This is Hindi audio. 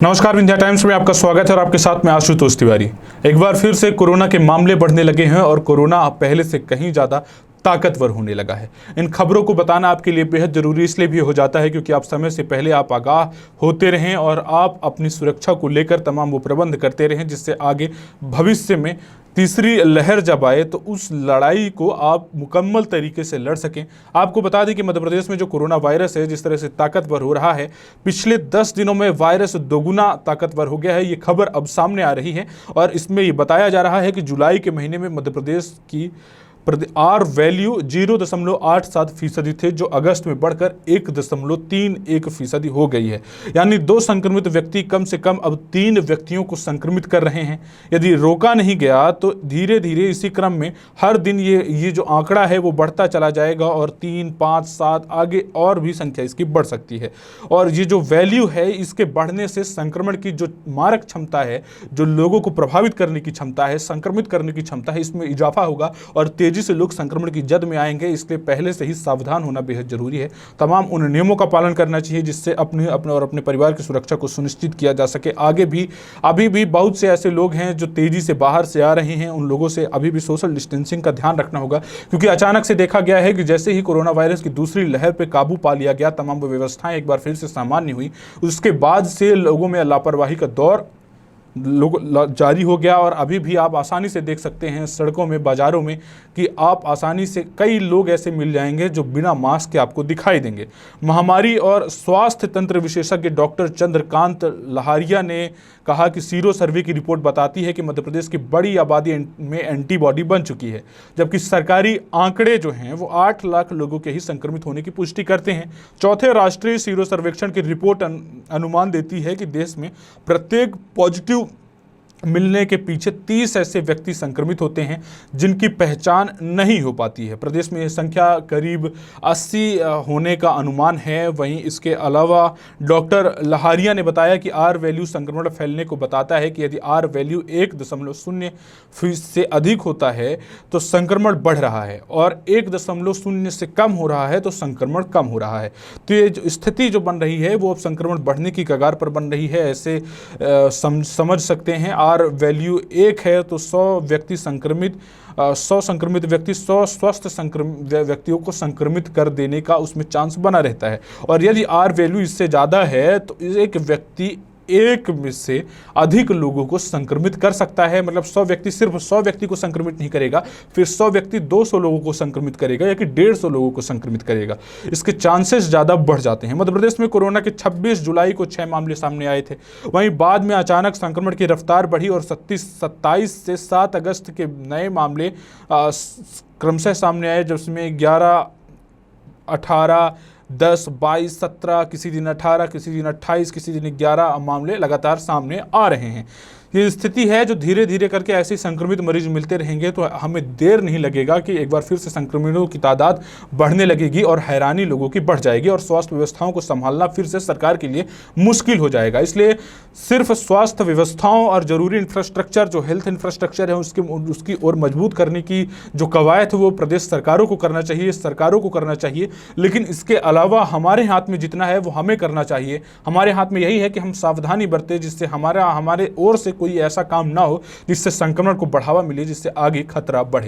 नमस्कार, विंध्या टाइम्स में आपका स्वागत है और आपके साथ में आशुतोष तिवारी। एक बार फिर से कोरोना के मामले बढ़ने लगे हैं और कोरोना अब पहले से कहीं ज़्यादा ताकतवर होने लगा है। इन खबरों को बताना आपके लिए बेहद जरूरी इसलिए भी हो जाता है क्योंकि आप समय से पहले आप आगाह होते रहें और आप अपनी सुरक्षा को लेकर तमाम वो प्रबंध करते रहें जिससे आगे भविष्य में तीसरी लहर जब आए तो उस लड़ाई को आप मुकम्मल तरीके से लड़ सकें। आपको बता दें कि मध्य प्रदेश में जो कोरोना वायरस है जिस तरह से ताकतवर हो रहा है, पिछले 10 दिनों में वायरस दोगुना ताकतवर हो गया है। ये खबर अब सामने आ रही है और इसमें ये बताया जा रहा है कि जुलाई के महीने में मध्य प्रदेश की आर वैल्यू 0.87% थे जो अगस्त में बढ़कर 1.31% हो गई है। यानी 2 संक्रमित व्यक्ति कम से कम अब 3 व्यक्तियों को संक्रमित कर रहे हैं। यदि रोका नहीं गया तो धीरे धीरे इसी क्रम में हर दिन ये जो आंकड़ा है वो बढ़ता चला जाएगा और 3, 5, 7 आगे और भी संख्या इसकी बढ़ सकती है। और ये जो वैल्यू है इसके बढ़ने से संक्रमण की जो मारक क्षमता है, जो लोगों को प्रभावित करने की क्षमता है, संक्रमित करने की क्षमता है, इसमें इजाफा होगा और तेजी से लोग संक्रमण की जद में आएंगे। इसलिए पहले से ही सावधान होना बेहद जरूरी है। तमाम उन नियमों का पालन करना चाहिए जिससे अपने और अपने परिवार की सुरक्षा को सुनिश्चित किया जा सके। आगे भी अभी भी बहुत से ऐसे लोग हैं जो तेजी से बाहर से आ रहे हैं, उन लोगों से अभी भी सोशल डिस्टेंसिंग का ध्यान रखना होगा क्योंकि अचानक से देखा गया है कि जैसे ही कोरोना वायरस की दूसरी लहर पर काबू पा लिया गया, तमाम व्यवस्थाएं एक बार फिर से सामान्य हुई, उसके बाद से लोगों में लापरवाही का दौर जारी हो गया। और अभी भी आप आसानी से देख सकते हैं सड़कों में, बाजारों में कि आप आसानी से कई लोग ऐसे मिल जाएंगे जो बिना मास्क के आपको दिखाई देंगे। महामारी और स्वास्थ्य तंत्र विशेषज्ञ डॉक्टर चंद्रकांत लहारिया ने कहा कि सीरो सर्वे की रिपोर्ट बताती है कि मध्य प्रदेश की बड़ी आबादी में एंटीबॉडी बन चुकी है, जबकि सरकारी आंकड़े जो हैं वो 8 लाख लोगों के ही संक्रमित होने की पुष्टि करते हैं। चौथे राष्ट्रीय सीरो सर्वेक्षण की रिपोर्ट अनुमान देती है कि देश में प्रत्येक पॉजिटिव मिलने के पीछे 30 ऐसे व्यक्ति संक्रमित होते हैं जिनकी पहचान नहीं हो पाती है। प्रदेश में यह संख्या करीब 80 होने का अनुमान है। वहीं इसके अलावा डॉक्टर लहारिया ने बताया कि आर वैल्यू संक्रमण फैलने को बताता है कि यदि आर वैल्यू 1.0 से अधिक होता है तो संक्रमण बढ़ रहा है और 1.0 से कम हो रहा है तो संक्रमण कम हो रहा है। तो ये जो स्थिति जो बन रही है वो अब संक्रमण बढ़ने की कगार पर बन रही है, ऐसे समझ सकते हैं। आर वैल्यू 1 है तो 100 व्यक्ति संक्रमित 100 संक्रमित व्यक्ति 100 स्वस्थ व्यक्तियों को संक्रमित कर देने का उसमें चांस बना रहता है। और यदि आर वैल्यू इससे ज़्यादा है तो एक व्यक्ति एक में से अधिक लोगों को संक्रमित कर सकता है। मतलब 100 व्यक्ति सिर्फ 100 व्यक्ति को संक्रमित नहीं करेगा, फिर 100 व्यक्ति 200 लोगों को संक्रमित करेगा या कि 150 लोगों को संक्रमित करेगा। इसके चांसेस ज़्यादा बढ़ जाते हैं। मध्य प्रदेश में कोरोना के 26 जुलाई को 6 मामले सामने आए थे। वहीं बाद में अचानक संक्रमण की रफ्तार बढ़ी और 27 से 7 अगस्त के नए मामले क्रमशः सामने आए, जिसमें 11, 18, 10, 22, 17, किसी दिन 18, किसी दिन 28, किसी दिन 11 मामले लगातार सामने आ रहे हैं। ये स्थिति है जो धीरे धीरे करके ऐसे संक्रमित मरीज मिलते रहेंगे तो हमें देर नहीं लगेगा कि एक बार फिर से संक्रमितों की तादाद बढ़ने लगेगी और हैरानी लोगों की बढ़ जाएगी और स्वास्थ्य व्यवस्थाओं को संभालना फिर से सरकार के लिए मुश्किल हो जाएगा। इसलिए सिर्फ स्वास्थ्य व्यवस्थाओं और ज़रूरी इंफ्रास्ट्रक्चर जो हेल्थ इंफ्रास्ट्रक्चर है उसकी ओर मजबूत करने की जो कवायद है वो प्रदेश सरकारों को करना चाहिए, लेकिन इसके अलावा हमारे हाथ में जितना है वो हमें करना चाहिए। हमारे हाथ में यही है कि हम सावधानी बरतें जिससे हमारे ओर से कोई ऐसा काम ना हो जिससे संक्रमण को बढ़ावा मिले, जिससे आगे खतरा बढ़े।